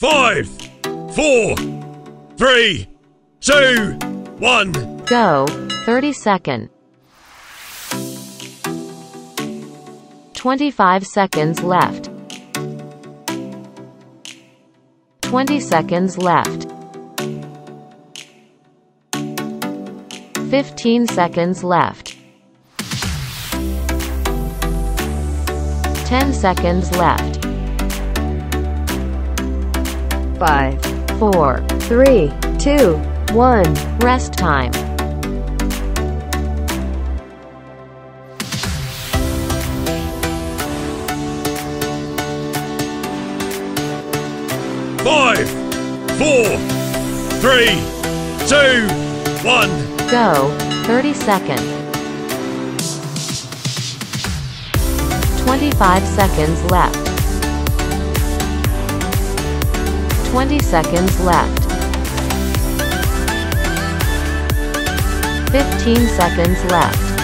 5, 4, 3, 2, 1. Go. 30-second. 25 seconds left. 20 seconds left. 15 seconds left. 10 seconds left. 5, 4, 3, 2, 1. Rest time. 5, 4, 3, 2, 1. Go. 30-second. 25 seconds left. 20 seconds left. 15 seconds left.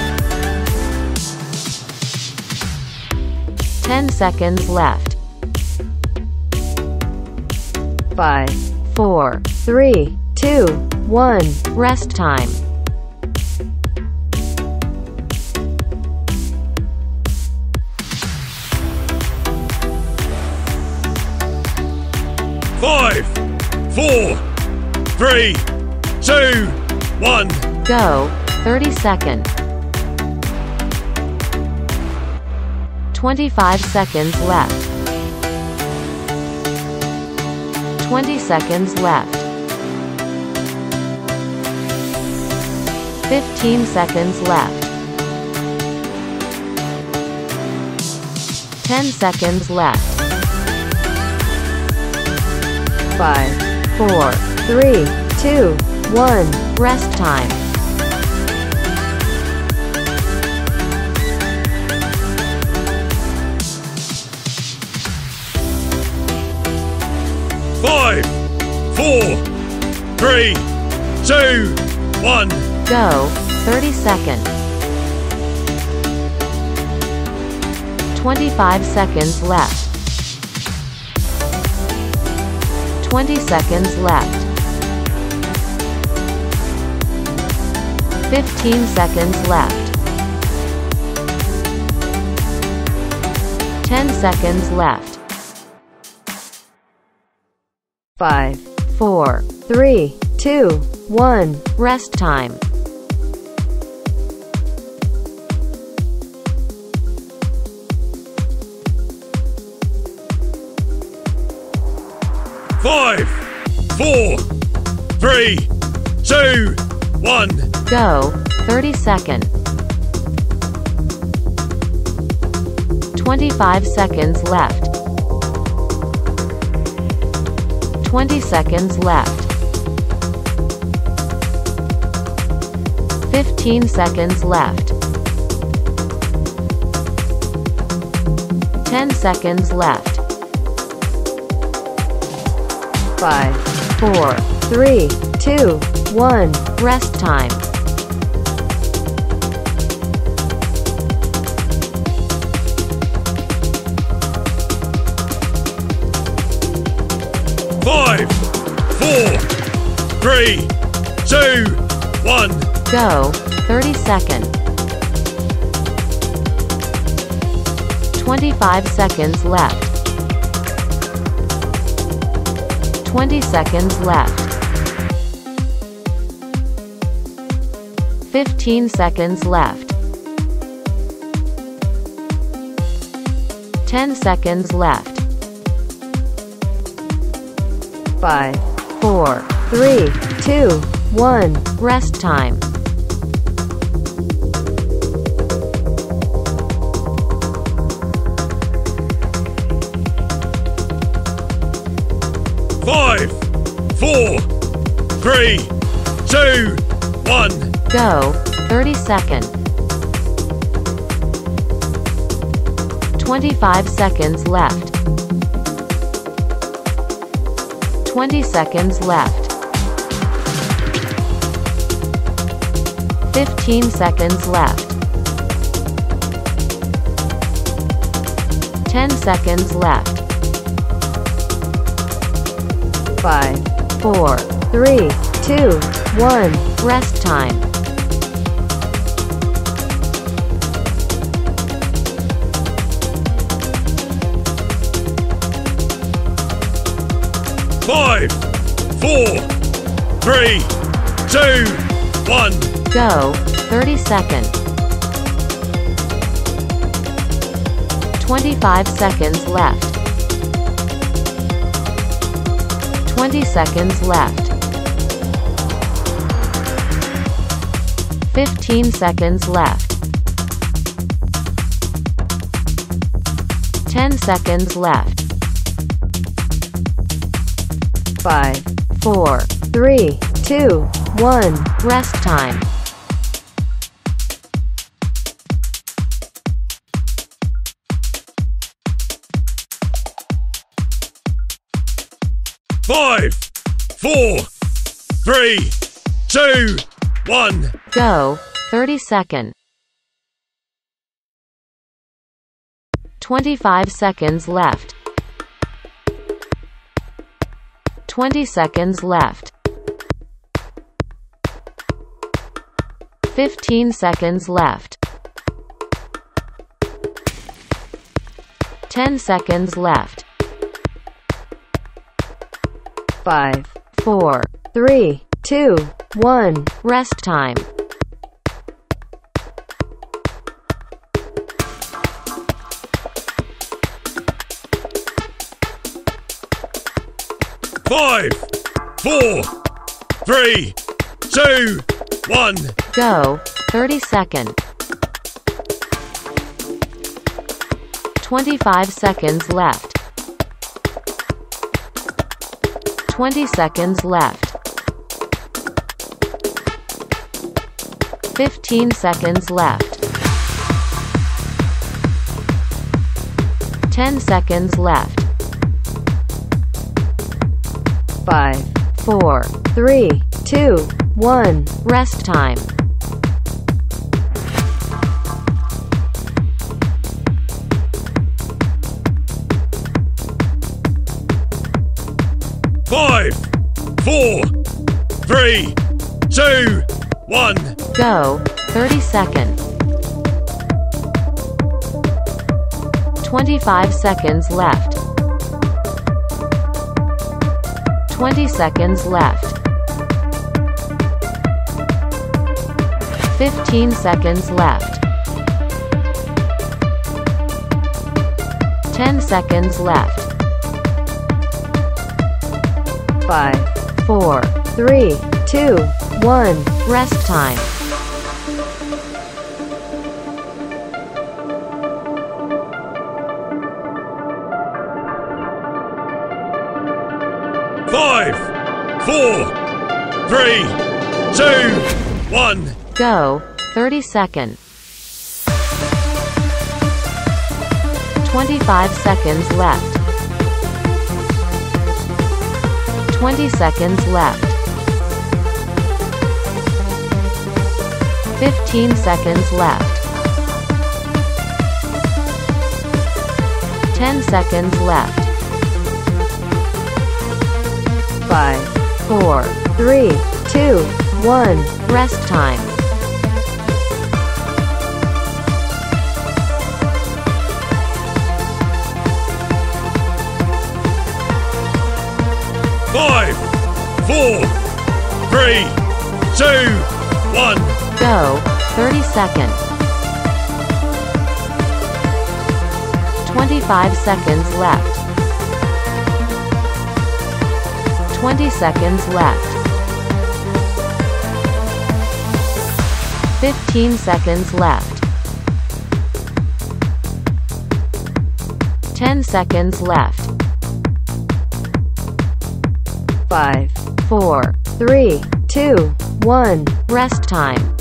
10 seconds left. 5, 4, 3, 2, 1. Rest time. 5, 4, 3, 2, 1. Go. 30-second. 25 seconds left. 20 seconds left. 15 seconds left. 10 seconds left. 5, 4, 3, 2, 1. Rest time. 5, 4, 3, 2, 1. Go. 30-second. 25 seconds left. 20 seconds left. 15 seconds left. 10 seconds left. 5, 4, 3, 2, 1. Rest time. 5, 4, 3, 2, 1. Go. 30-second. 25 seconds left. 20 seconds left. 15 seconds left. 10 seconds left. 5, 4, 3, 2, 1. Rest time. 5, 4, 3, 2, 1. Go. 30-second. 25 seconds left. 20 seconds left. 15 seconds left. 10 seconds left. 5, 4, 3, 2, 1. Rest time. 5, 4, 3, 2, 1. Go. 30-second. 25 seconds left. 20 seconds left. 15 seconds left. 10 seconds left. 5, 4, 3, 2, 1. Rest time. 5, 4, 3, 2, 1. Go. 30 seconds. 25 seconds left. 20 seconds left. 15 seconds left. 10 seconds left. 5, 4, 3, 2, 1. Rest time. 5, 4, 3, 2, 1. Go. 30 seconds. 25 seconds left. 20 seconds left. 15 seconds left. 10 seconds left. 5, 4, 3, 2, 1. Rest time. 5, 4, 3, 2, 1. Go. 30 seconds. 25 seconds left. 20 seconds left. 15 seconds left. 10 seconds left. 5, 4, 3, 2, 1. Rest time. 5, 4, 3, 2, 1. Go. 30 seconds. 25 seconds left. 20 seconds left. 15 seconds left. 10 seconds left. 5, 4, 3, 2, 1. Rest time. 5, 4, 3, 2, 1. Go. 30 seconds. 25 seconds left. 20 seconds left. 15 seconds left. 10 seconds left. 5, 4, 3, 2, 1. Rest time. 5, 4, 3, 2, 1. Go. 30 seconds. 25 seconds left. 20 seconds left. 15 seconds left. 10 seconds left. 5, 4, 3, 2, 1. Rest time.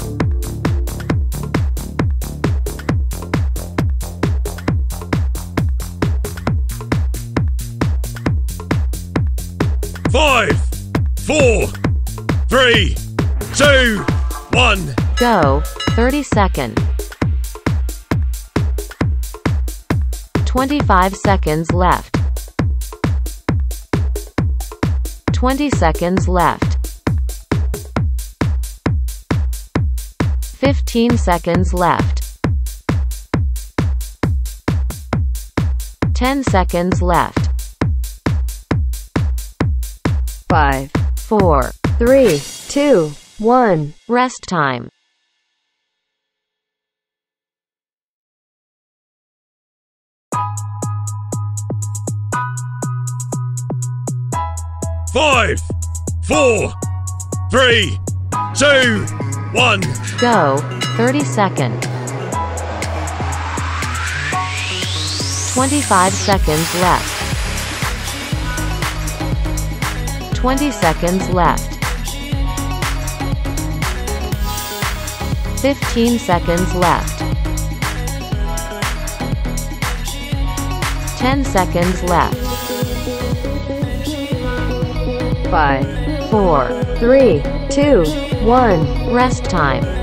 5, 4, 3, 2, 1. Go. 30 seconds. 25 seconds left. 20 seconds left. 15 seconds left. 10 seconds left. 5, 4, 3, 2, 1. Rest time. Five, 4, 3, 2, 1. Go. 30 seconds. 25 seconds left. 20 seconds left. 15 seconds left. 10 seconds left. 5, 4, 3, 2, 1. Rest time.